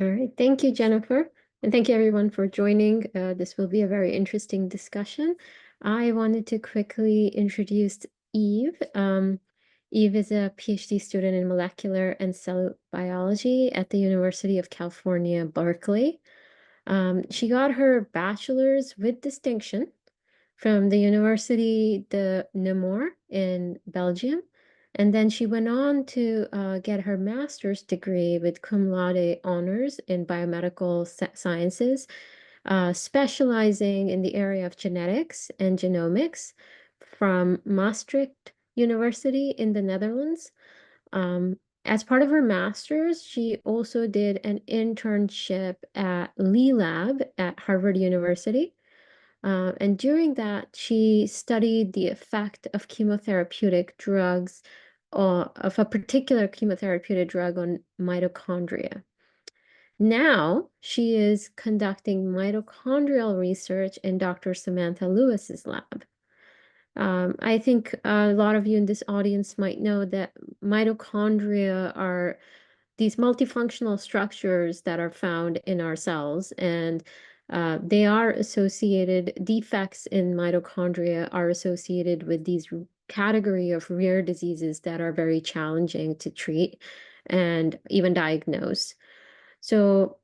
All right, thank you, Jennifer. And thank you everyone for joining. This will be a very interesting discussion. I wanted to quickly introduce Eve. Eve is a PhD student in molecular and cell biology at the University of California, Berkeley. She got her bachelor's with distinction from the University de Nemours in Belgium. And then she went on to get her master's degree with cum laude honors in biomedical sciences, specializing in the area of genetics and genomics from Maastricht University in the Netherlands. As part of her master's, she also did an internship at Lee Lab at Harvard University. And during that, she studied the effect of chemotherapeutic drugs, of a particular chemotherapeutic drug on mitochondria. Now, she is conducting mitochondrial research in Dr. Samantha Lewis's lab. I think a lot of you in this audience might know that mitochondria are these multifunctional structures that are found in our cells, and they are associated, defects in mitochondria are associated with these category of rare diseases that are very challenging to treat and even diagnose. So,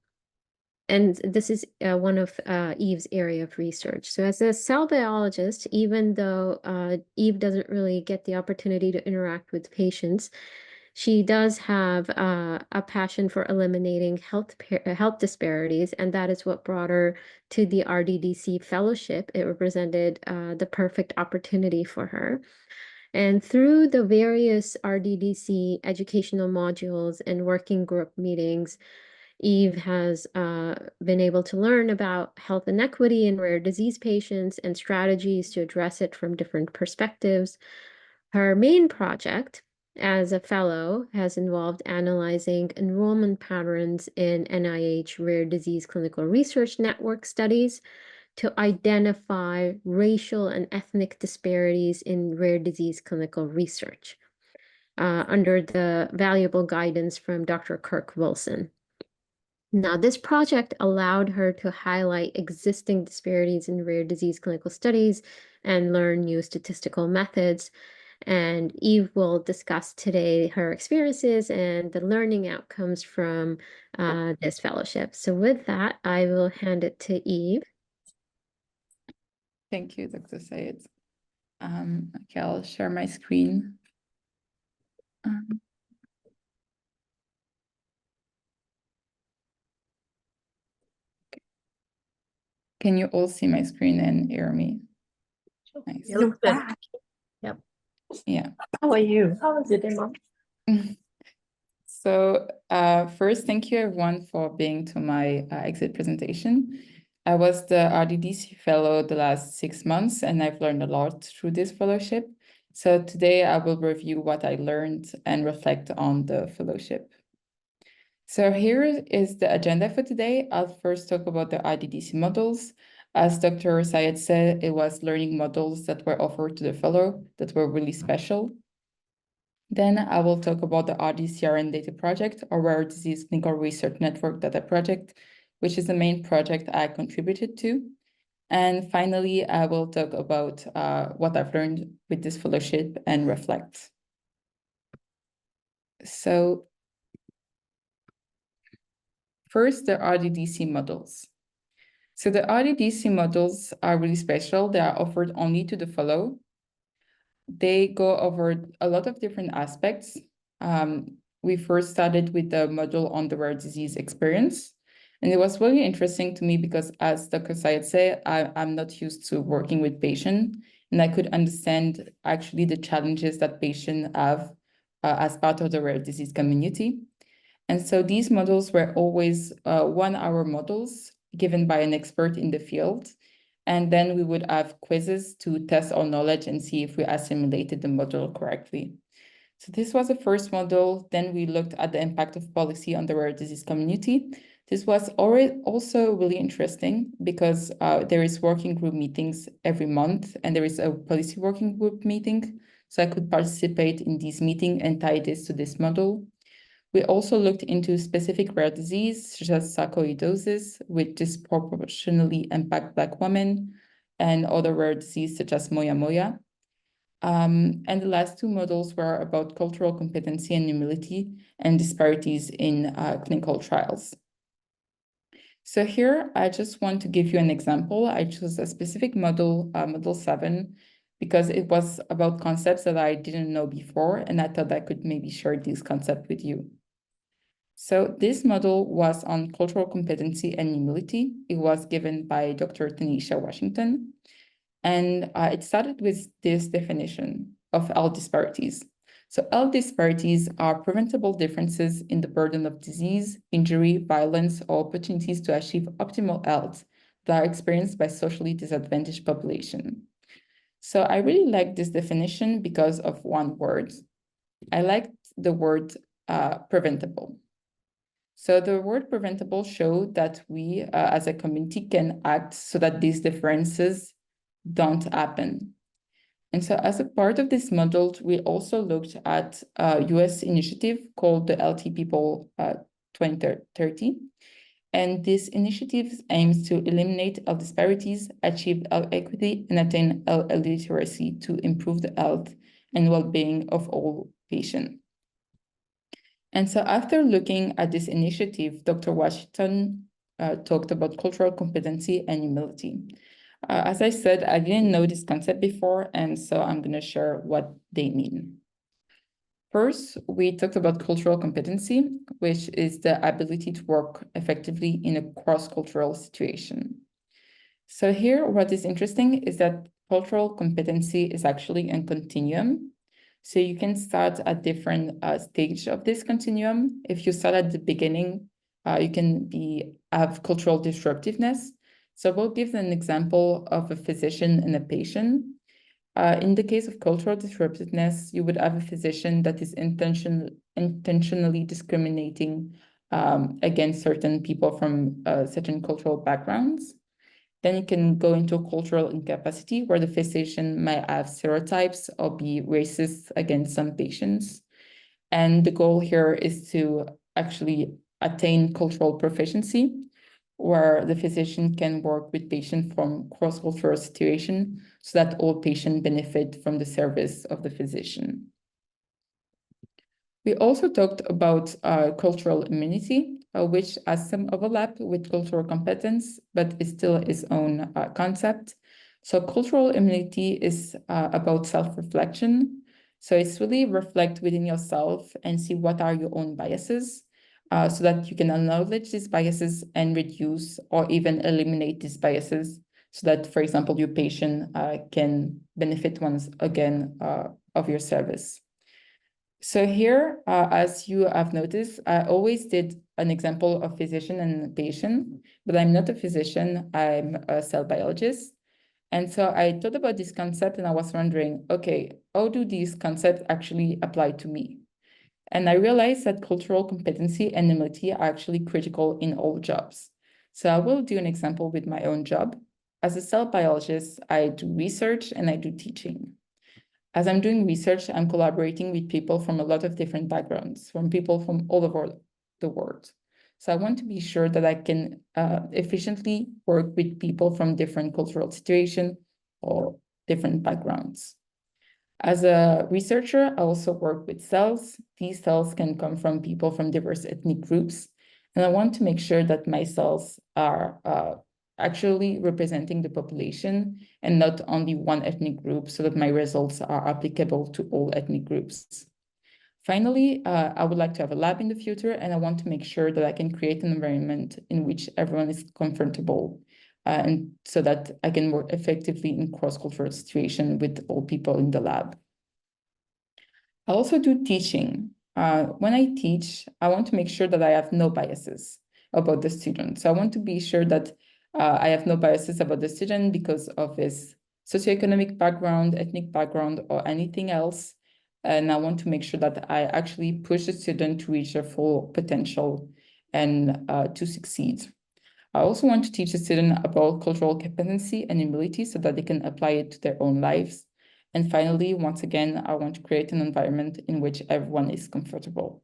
and this is one of Eve's area of research. So as a cell biologist, even though Eve doesn't really get the opportunity to interact with patients, she does have a passion for eliminating health disparities, and that is what brought her to the RDDC fellowship. It represented the perfect opportunity for her. And through the various RDDC educational modules and working group meetings, Eve has been able to learn about health inequity in rare disease patients and strategies to address it from different perspectives. Her main project as a fellow has involved analyzing enrollment patterns in NIH Rare Disease Clinical Research Network studies to identify racial and ethnic disparities in rare disease clinical research under the valuable guidance from Dr. Kirk Wilson. Now, this project allowed her to highlight existing disparities in rare disease clinical studies and learn new statistical methods. And Eve will discuss today her experiences and the learning outcomes from this fellowship. So with that, I will hand it to Eve. Thank you, Dr. Sayed. Okay, I'll share my screen. Can you all see my screen and hear me? Nice. You're back. Yep. Yeah. How are you? How was your day, Mom? So first, thank you everyone for being to my exit presentation. I was the RDDC fellow the last 6 months, and I've learned a lot through this fellowship. So today I will review what I learned and reflect on the fellowship. So here is the agenda for today. I'll first talk about the RDDC models. As Dr. Sayed said, it was learning models that were offered to the fellow that were really special. Then I will talk about the RDCRN data project, or Rare Disease Clinical Research Network data project, which is the main project I contributed to. And finally, I will talk about what I've learned with this fellowship and reflect. So first, the RDDC models. So the RDDC models are really special. They are offered only to the fellow. They go over a lot of different aspects. We first started with the module on the rare disease experience. And it was really interesting to me because, as Dr. Sayed said, I'm not used to working with patients, and I could understand actually the challenges that patients have as part of the rare disease community. And so these models were always 1-hour models given by an expert in the field. And then we would have quizzes to test our knowledge and see if we assimilated the model correctly. So this was the first model. Then we looked at the impact of policy on the rare disease community. This was already also really interesting because there is working group meetings every month, and there is a policy working group meeting. So I could participate in this meeting and tie this to this model. We also looked into specific rare disease, such as sarcoidosis, which disproportionately impact Black women, and other rare disease, such as moya moya. And the last two models were about cultural competency and humility and disparities in clinical trials. So here, I just want to give you an example. I chose a specific model, model 7, because it was about concepts that I didn't know before, and I thought I could maybe share this concept with you. So this model was on cultural competency and humility. It was given by Dr. Tanisha Washington. And it started with this definition of health disparities. So health disparities are preventable differences in the burden of disease, injury, violence, or opportunities to achieve optimal health that are experienced by socially disadvantaged population. So I really like this definition because of one word. I liked the word preventable. So the word preventable showed that we as a community can act so that these differences don't happen. And so as a part of this model, we also looked at a US initiative called the Healthy People 2030. And this initiative aims to eliminate health disparities, achieve health equity, and attain health literacy to improve the health and well-being of all patients. And so after looking at this initiative, Dr. Washington talked about cultural competency and humility. As I said, I didn't know this concept before, and so I'm going to share what they mean. First, we talked about cultural competency, which is the ability to work effectively in a cross-cultural situation. So here, what is interesting is that cultural competency is actually a continuum. So you can start at different stage of this continuum. If you start at the beginning, you can have cultural disruptiveness. So we'll give an example of a physician and a patient. In the case of cultural disruptiveness, you would have a physician that is intentionally discriminating against certain people from certain cultural backgrounds. Then you can go into cultural incapacity, where the physician might have stereotypes or be racist against some patients. And the goal here is to actually attain cultural proficiency, where the physician can work with patients from cross-cultural situation so that all patients benefit from the service of the physician. We also talked about cultural immunity, which has some overlap with cultural competence, but is still its own concept. So cultural immunity is about self-reflection. So it's really reflect within yourself and see what are your own biases, so that you can acknowledge these biases and reduce or even eliminate these biases, so that, for example, your patient can benefit once again of your service. So here, as you have noticed, I always did an example of physician and patient, but I'm not a physician, I'm a cell biologist. And so I thought about this concept and I was wondering, okay, how do these concepts actually apply to me? And I realized that cultural competency and humility are actually critical in all jobs. So I will do an example with my own job. As a cell biologist, I do research and I do teaching. As I'm doing research, I'm collaborating with people from a lot of different backgrounds, from people from all over the world. So I want to be sure that I can efficiently work with people from different cultural situations or different backgrounds. As a researcher, I also work with cells. These cells can come from people from diverse ethnic groups. And I want to make sure that my cells are actually representing the population and not only one ethnic group, so that my results are applicable to all ethnic groups. Finally, I would like to have a lab in the future, and I want to make sure that I can create an environment in which everyone is comfortable, and so that I can work effectively in cross-cultural situation with all people in the lab. I also do teaching. When I teach, I want to make sure that I have no biases about the student. So I want to be sure that I have no biases about the student because of his socioeconomic background, ethnic background, or anything else. And I want to make sure that I actually push the student to reach their full potential and to succeed. I also want to teach the student about cultural competency and humility so that they can apply it to their own lives. And finally, once again, I want to create an environment in which everyone is comfortable.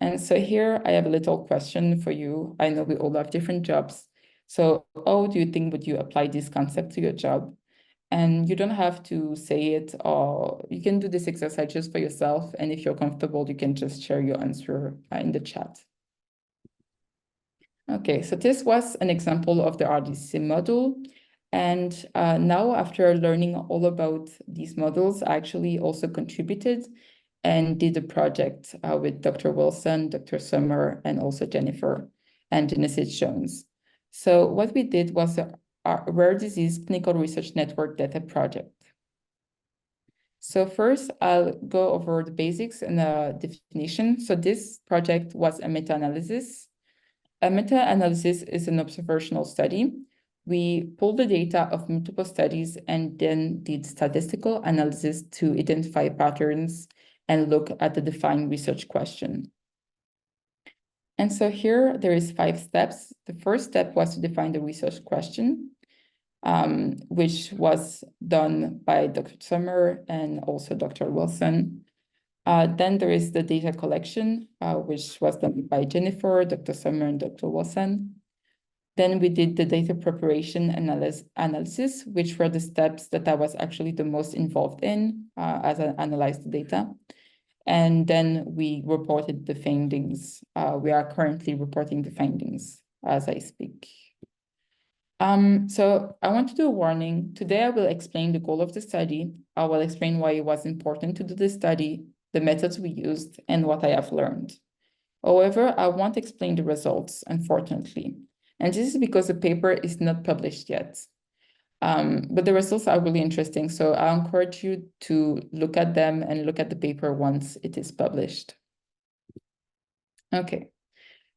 And so here I have a little question for you. I know we all have different jobs. So how do you think would you apply this concept to your job? And you don't have to say it, or you can do this exercise just for yourself. And if you're comfortable, you can just share your answer in the chat. Okay, so this was an example of the RDC model. And now after learning all about these models, I actually also contributed and did a project with Dr. Wilson, Dr. Summer, and also Jennifer and Genesis Jones. So what we did was a rare disease clinical research network data project. So first, I'll go over the basics and the definition. So this project was a meta-analysis. A meta-analysis is an observational study. We pulled the data of multiple studies and then did statistical analysis to identify patterns and look at the defined research question. And so here there is 5 steps. The first step was to define the research question, which was done by Dr. Summer and also Dr. Wilson. Then there is the data collection, which was done by Jennifer, Dr. Summer, and Dr. Wilson. Then we did the data preparation analysis, which were the steps that I was actually the most involved in as I analyzed the data. And then we reported the findings. We are currently reporting the findings as I speak. So I want to do a warning. Today I will explain the goal of the study. I will explain why it was important to do the study, the methods we used, and what I have learned. However, I won't explain the results, unfortunately. And this is because the paper is not published yet. But the results are really interesting, so I encourage you to look at them and look at the paper once it is published. Okay,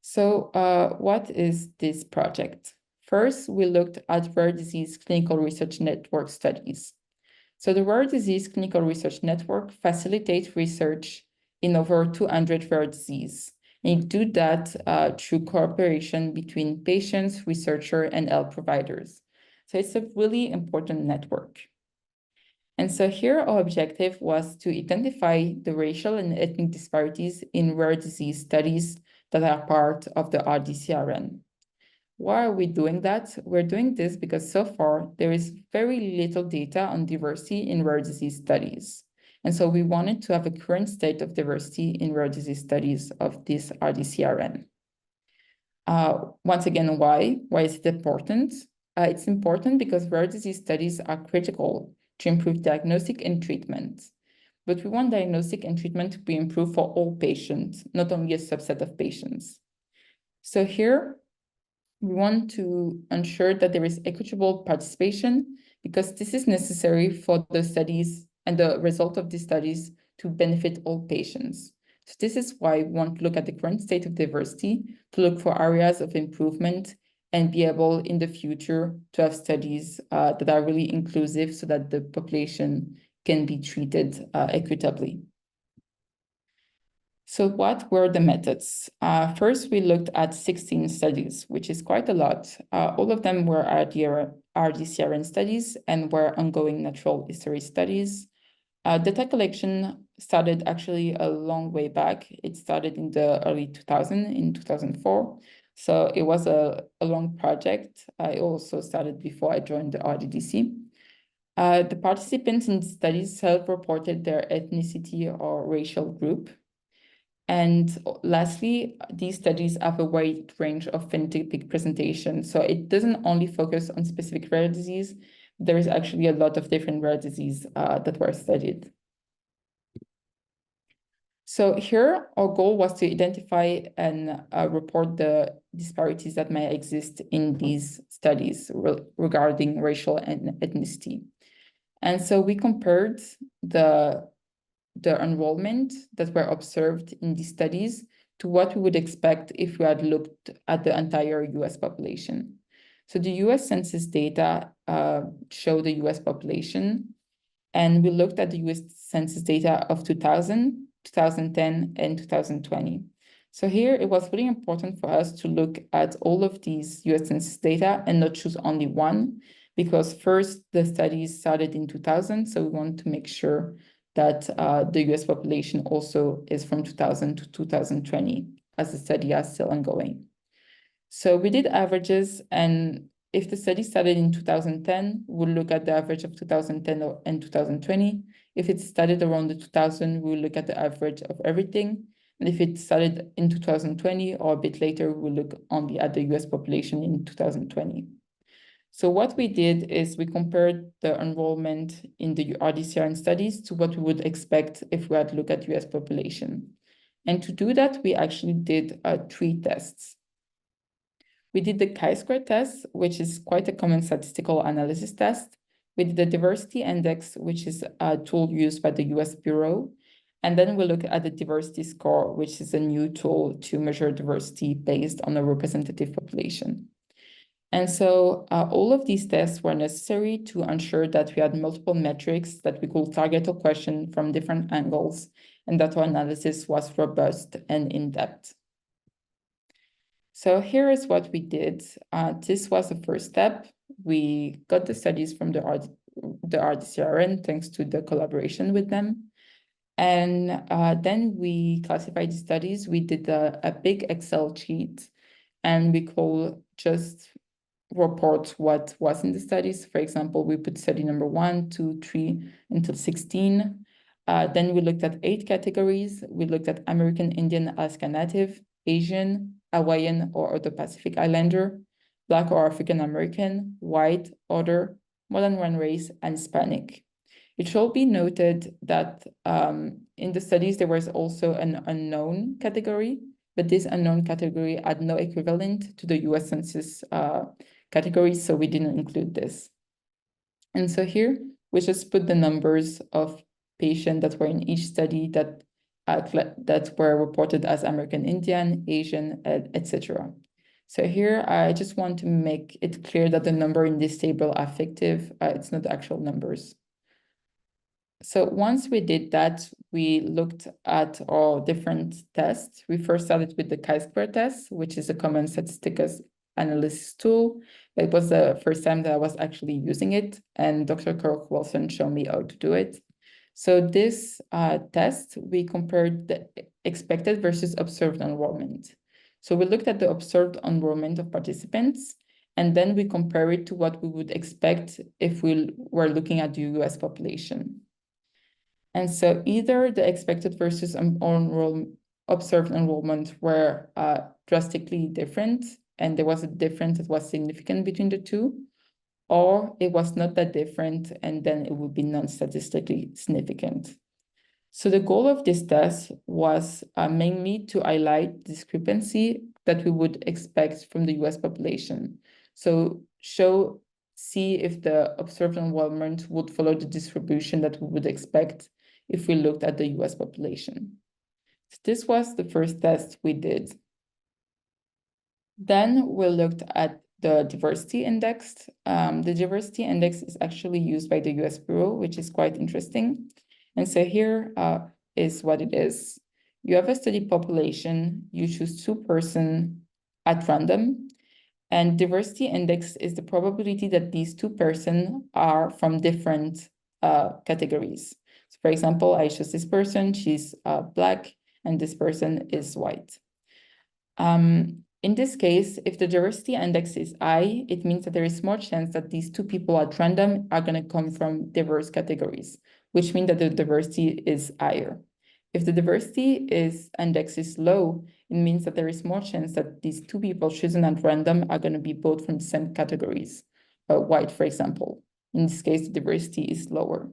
so what is this project? First, we looked at rare disease clinical research network studies. So the Rare Disease Clinical Research Network facilitates research in over 200 rare diseases. And it do that through cooperation between patients, researchers, and health providers. So it's a really important network. And so here our objective was to identify the racial and ethnic disparities in rare disease studies that are part of the RDCRN. Why are we doing that? We're doing this because so far there is very little data on diversity in rare disease studies. And so we wanted to have a current state of diversity in rare disease studies of this RDCRN. Once again, why? Why is it important? It's important because rare disease studies are critical to improve diagnostic and treatment. But we want diagnostic and treatment to be improved for all patients, not only a subset of patients. So here, we want to ensure that there is equitable participation because this is necessary for the studies and the result of these studies to benefit all patients. So this is why we want to look at the current state of diversity, to look for areas of improvement and be able in the future to have studies that are really inclusive so that the population can be treated equitably. So what were the methods? First, we looked at 16 studies, which is quite a lot. All of them were RDCRN studies and were ongoing natural history studies. Data collection started actually a long way back. It started in the early 2000s, in 2004. So it was a long project. I also started before I joined the RDDC. The participants in the studies self-reported their ethnicity or racial group. And lastly, these studies have a wide range of phenotypic presentation. So it doesn't only focus on specific rare disease. There is actually a lot of different rare disease that were studied. So here, our goal was to identify and report the disparities that may exist in these studies regarding racial and ethnicity. And so we compared the enrollment that were observed in these studies to what we would expect if we had looked at the entire US population. So the US Census data show the US population, and we looked at the US Census data of 2000, 2010, and 2020. So here it was really important for us to look at all of these US Census data and not choose only one, because first the studies started in 2000, so we want to make sure that the US population also is from 2000 to 2020, as the study is still ongoing. So we did averages, and if the study started in 2010, we'll look at the average of 2010 and 2020. If it started around the 2000, we'll look at the average of everything. And if it started in 2020 or a bit later, we'll look only at the US population in 2020. So what we did is we compared the enrollment in the RDCRN studies to what we would expect if we had to look at US population. And to do that, we actually did 3 tests. We did the chi-square test, which is quite a common statistical analysis test. We did the diversity index, which is a tool used by the US Bureau. And then we look at the diversity score, which is a new tool to measure diversity based on a representative population. And so all of these tests were necessary to ensure that we had multiple metrics that we could target a question from different angles, and that our analysis was robust and in-depth. So here is what we did. This was the first step. We got the studies from the RDCRN thanks to the collaboration with them. And then we classified the studies. We did a big Excel sheet, and we could just report what was in the studies. For example, we put study number 1, 2, 3 until 16. Then we looked at 8 categories. We looked at American Indian, Alaska Native, Asian, Hawaiian or other Pacific Islander, Black or African American, white, other, more than one race, and Hispanic. It should be noted that in the studies, there was also an unknown category, but this unknown category had no equivalent to the US Census category, so we didn't include this. And so here, we just put the numbers of patients that were in each study that were reported as American Indian, Asian, etc. So here, I just want to make it clear that the number in this table are fictive. It's not the actual numbers. So once we did that, we looked at our different tests. We first started with the chi-square test, which is a common statistical analysis tool. It was the first time that I was actually using it, and Dr. Kirk Wilson showed me how to do it. So this test, we compared the expected versus observed enrollment. So we looked at the observed enrollment of participants, and then we compare it to what we would expect if we were looking at the US population. And so either the expected versus observed enrollment were drastically different, and there was a difference that was significant between the two, or it was not that different, and then it would be non-statistically significant. So the goal of this test was mainly to highlight discrepancy that we would expect from the US population. So see if the observed enrollment would follow the distribution that we would expect if we looked at the US population. So this was the first test we did. Then we looked at the diversity index. The diversity index is actually used by the US Bureau, which is quite interesting. And so here is what it is. You have a study population, you choose 2 persons at random, and diversity index is the probability that these 2 persons are from different categories. So for example, I chose this person, she's Black, and this person is white. In this case, if the diversity index is high, it means that there is more chance that these 2 people at random are going to come from diverse categories, which means that the diversity is higher. If the diversity index is low, it means that there is more chance that these 2 people chosen at random are going to be both from the same categories, white, for example. In this case, the diversity is lower.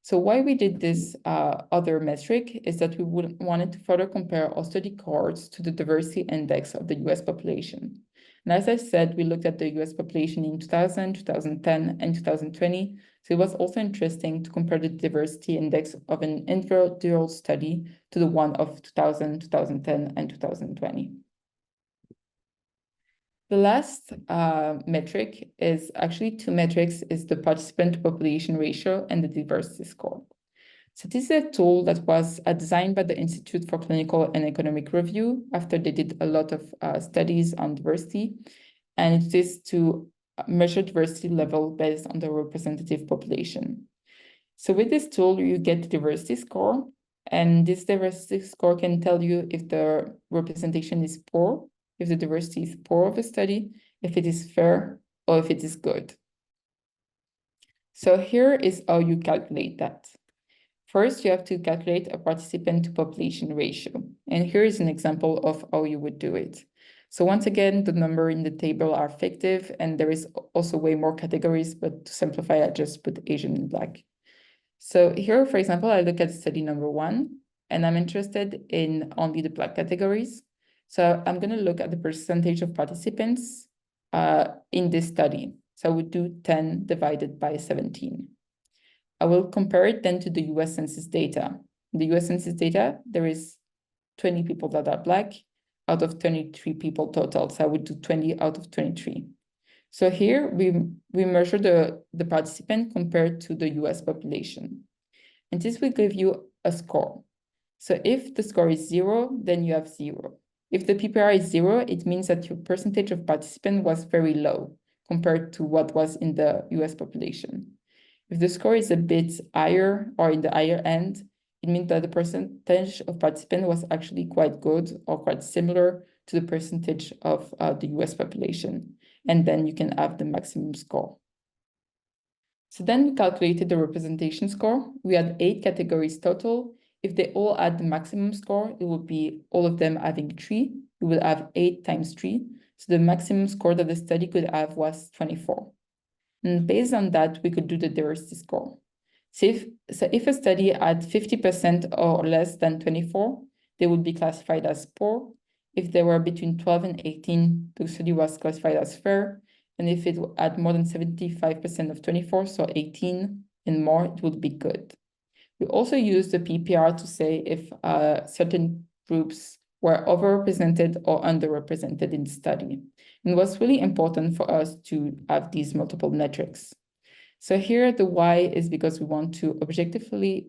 So why we did this other metric is that we wanted to further compare our study cohorts to the diversity index of the US population. And as I said, we looked at the US population in 2000, 2010, and 2020. So it was also interesting to compare the diversity index of an individual study to the one of 2000, 2010, and 2020. The last metric is actually 2 metrics, is the participant population ratio and the diversity score. So this is a tool that was designed by the Institute for Clinical and Economic Review after they did a lot of studies on diversity. And it is to measure diversity level based on the representative population. So with this tool, you get the diversity score, and this diversity score can tell you if the representation is poor, if the diversity is poor of a study, if it is fair, or if it is good. So here is how you calculate that. First, you have to calculate a participant to population ratio. And here is an example of how you would do it. So once again, the number in the table are fictive, and there is also way more categories, but to simplify, I just put Asian in black. So here, for example, I look at study number 1, and I'm interested in only the black categories. So I'm going to look at the percentage of participants in this study. So I would do 10 divided by 17. I will compare it then to the US Census data. In the US Census data, there is 20 people that are black out of 23 people total. So I would do 20 out of 23. So here we measure the participant compared to the US population. And this will give you a score. So if the score is 0, then you have 0. If the PPR is 0, it means that your percentage of participant was very low compared to what was in the US population. If the score is a bit higher or in the higher end, it means that the percentage of participants was actually quite good or quite similar to the percentage of the US population. And then you can have the maximum score. So then we calculated the representation score. We had 8 categories total. If they all had the maximum score, it would be all of them having 3. We will have 8 times 3. So the maximum score that the study could have was 24. And based on that, we could do the diversity score. So if a study had 50% or less than 24, they would be classified as poor. If they were between 12 and 18, the study was classified as fair. And if it had more than 75% of 24, so 18 and more, it would be good. We also use the PPR to say if certain groups were overrepresented or underrepresented in the study. And what's really important for us to have these multiple metrics. So here the why is because we want to objectively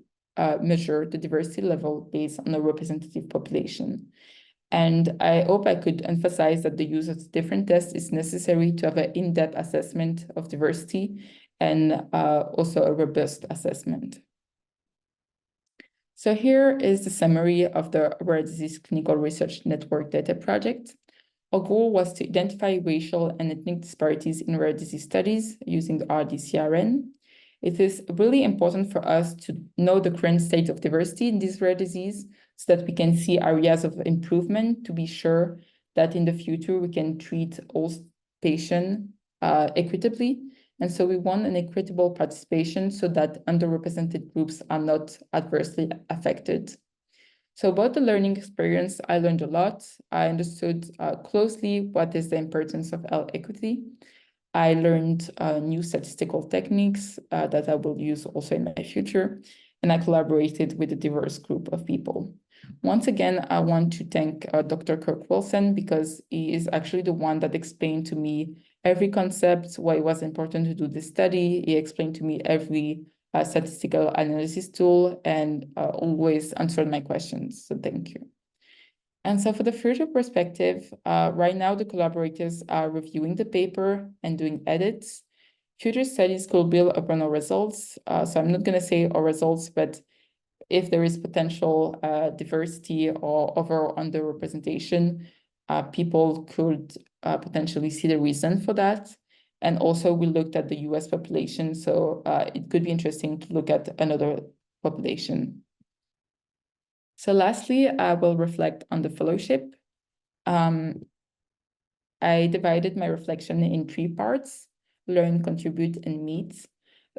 measure the diversity level based on a representative population. And I hope I could emphasize that the use of different tests is necessary to have an in-depth assessment of diversity and also a robust assessment. So here is the summary of the Rare Disease Clinical Research Network Data Project. Our goal was to identify racial and ethnic disparities in rare disease studies using the RDCRN. It is really important for us to know the current state of diversity in this rare disease so that we can see areas of improvement to be sure that in the future we can treat all patients equitably. And so we want an equitable participation so that underrepresented groups are not adversely affected. So about the learning experience, I learned a lot. I understood closely what is the importance of health equity. I learned new statistical techniques that I will use also in my future. And I collaborated with a diverse group of people. Once again, I want to thank Dr. Kirk Wilson because he is actually the one that explained to me every concept, why it was important to do this study. He explained to me every statistical analysis tool and always answered my questions. So thank you. And so for the future perspective, right now the collaborators are reviewing the paper and doing edits. Future studies could build upon our results. So I'm not going to say our results, but if there is potential diversity or over or underrepresentation, people could potentially see the reason for that. And also we looked at the US population, so it could be interesting to look at another population. So lastly, I will reflect on the fellowship. I divided my reflection in 3 parts: learn, contribute, and meet.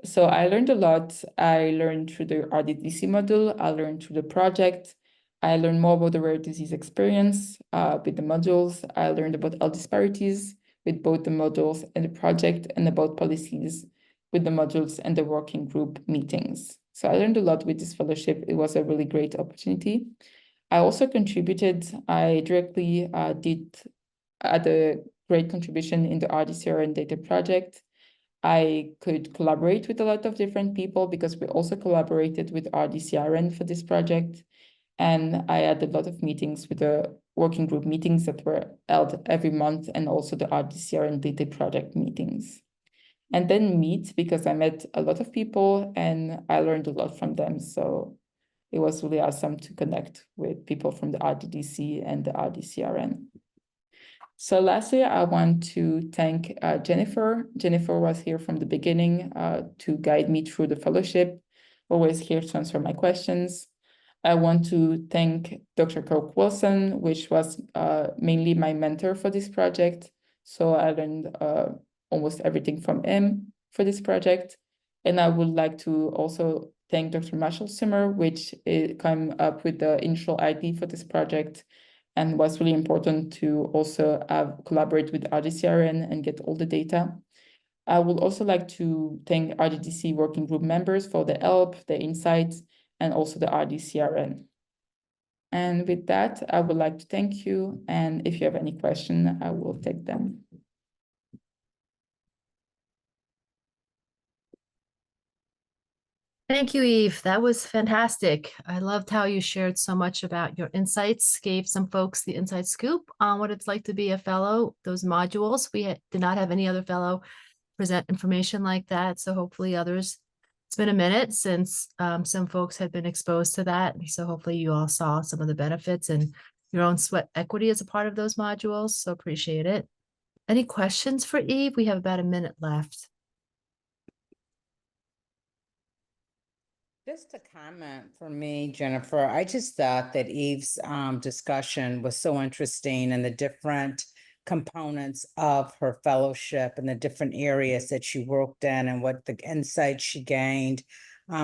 So I learned a lot. I learned through the RDDC module. I learned through the project. I learned more about the rare disease experience with the modules. I learned about health disparities with both the modules and the project, and about policies with the modules and the working group meetings. So I learned a lot with this fellowship. It was a really great opportunity. I also contributed. I directly had a great contribution in the RDCR and data project. I could collaborate with a lot of different people because we also collaborated with RDCRN for this project. And I had a lot of meetings with the working group meetings that were held every month, and also the RDCRN data project meetings. and then meet, because I met a lot of people and I learned a lot from them. So it was really awesome to connect with people from the RDDC and the RDCRN. So lastly, I want to thank Jennifer. Jennifer was here from the beginning to guide me through the fellowship, always here to answer my questions. I want to thank Dr. Kirk Wilson, which was mainly my mentor for this project. So I learned almost everything from him for this project. And I would like to also thank Dr. Marshall Simmer, which came up with the initial idea for this project, and was really important to also collaborate with RDCRN and get all the data. I would also like to thank RDDC working group members for the help, the insights, and also the RDCRN. And with that, I would like to thank you. And if you have any question, I will take them. Thank you, Eve. That was fantastic. I loved how you shared so much about your insights, gave some folks the inside scoop on what it's like to be a fellow, those modules. We did not have any other fellow present information like that. So hopefully others, it's been a minute since some folks had been exposed to that. So hopefully you all saw some of the benefits and your own sweat equity as a part of those modules. So appreciate it. Any questions for Eve? We have about a minute left. Just a comment for me, Jennifer. I just thought that Eve's discussion was so interesting, and the different components of her fellowship and the different areas that she worked in and what the insights she gained.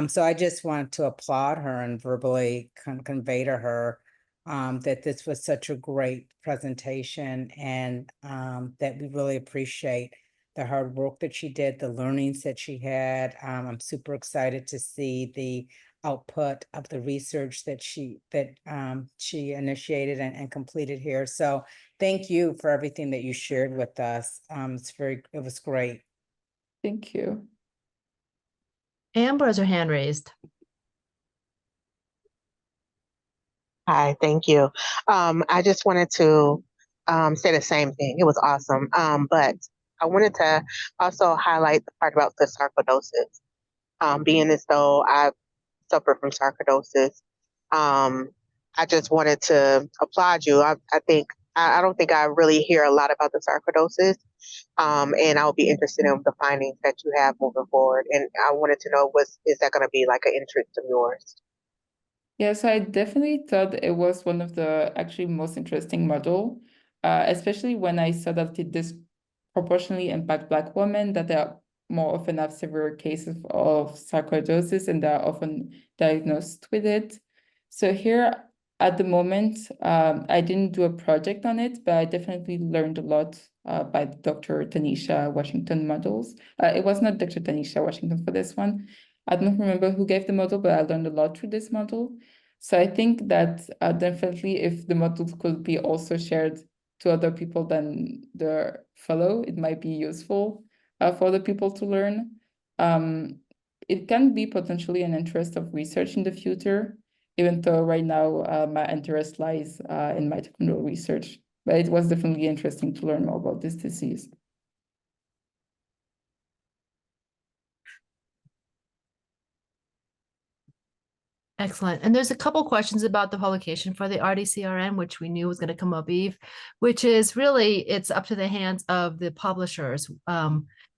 So I just wanted to applaud her and verbally convey to her that this was such a great presentation, and that we really appreciate the hard work that she did, the learnings that she had. I'm super excited to see the output of the research that she initiated and completed here. So thank you for everything that you shared with us. It was great. Thank you. Amber has her hand raised. Hi, thank you. I just wanted to say the same thing. It was awesome. But I wanted to also highlight the part about the sarcoidosis. Being as though I suffer from sarcoidosis, I just wanted to applaud you. I don't think I really hear a lot about the sarcoidosis. And I'll be interested in the findings that you have moving forward. And I wanted to know, is that going to be like an interest of yours? Yes, I definitely thought it was one of the actually most interesting model, especially when I saw that it disproportionately impact Black women, that they are more often have severe cases of sarcoidosis and they are often diagnosed with it. So here at the moment, I didn't do a project on it, but I definitely learned a lot by Dr. Tanisha Washington models. It was not Dr. Tanisha Washington for this one. I don't remember who gave the model, but I learned a lot through this model. So I think that definitely if the models could be also shared to other people than the fellow, it might be useful for other people to learn. It can be potentially an interest of research in the future, even though right now my interest lies in mitochondrial research. But it was definitely interesting to learn more about this disease. Excellent. And there's a couple questions about the publication for the RDCRN, which we knew was going to come up, Eve, which is really, it's up to the hands of the publishers.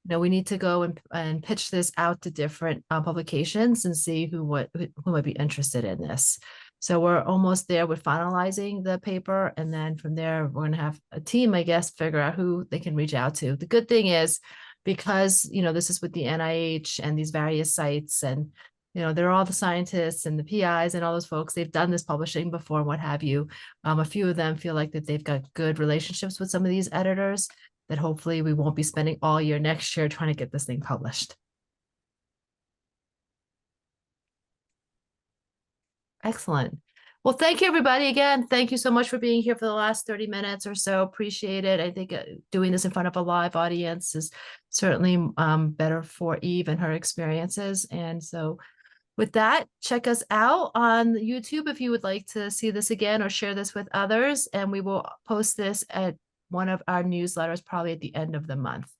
We need to go and pitch this out to different publications and see who might be interested in this. So we're almost there with finalizing the paper. And then from there, we're going to have a team, I guess, figure out who they can reach out to. The good thing is, because, this is with the NIH and these various sites, and they're all the scientists and the PIs and all those folks. They've done this publishing before and what have you. A few of them feel like that they've got good relationships with some of these editors, that hopefully we won't be spending all year next year trying to get this thing published. Excellent. Well, thank you, everybody. Again, thank you so much for being here for the last 30 minutes or so. Appreciate it. I think doing this in front of a live audience is certainly better for Eve and her experiences. And so with that, check us out on YouTube if you would like to see this again or share this with others. And we will post this at one of our newsletters probably at the end of the month.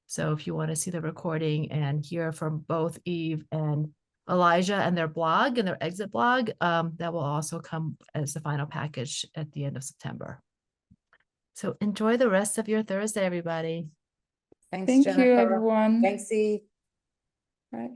So if you want to see the recording and hear from both Eve and Elijah and their blog and their exit blog, that will also come as the final package at the end of September. So enjoy the rest of your Thursday, everybody. Thanks, Thank you, Jennifer. everyone. Thanks, Eve. Bye.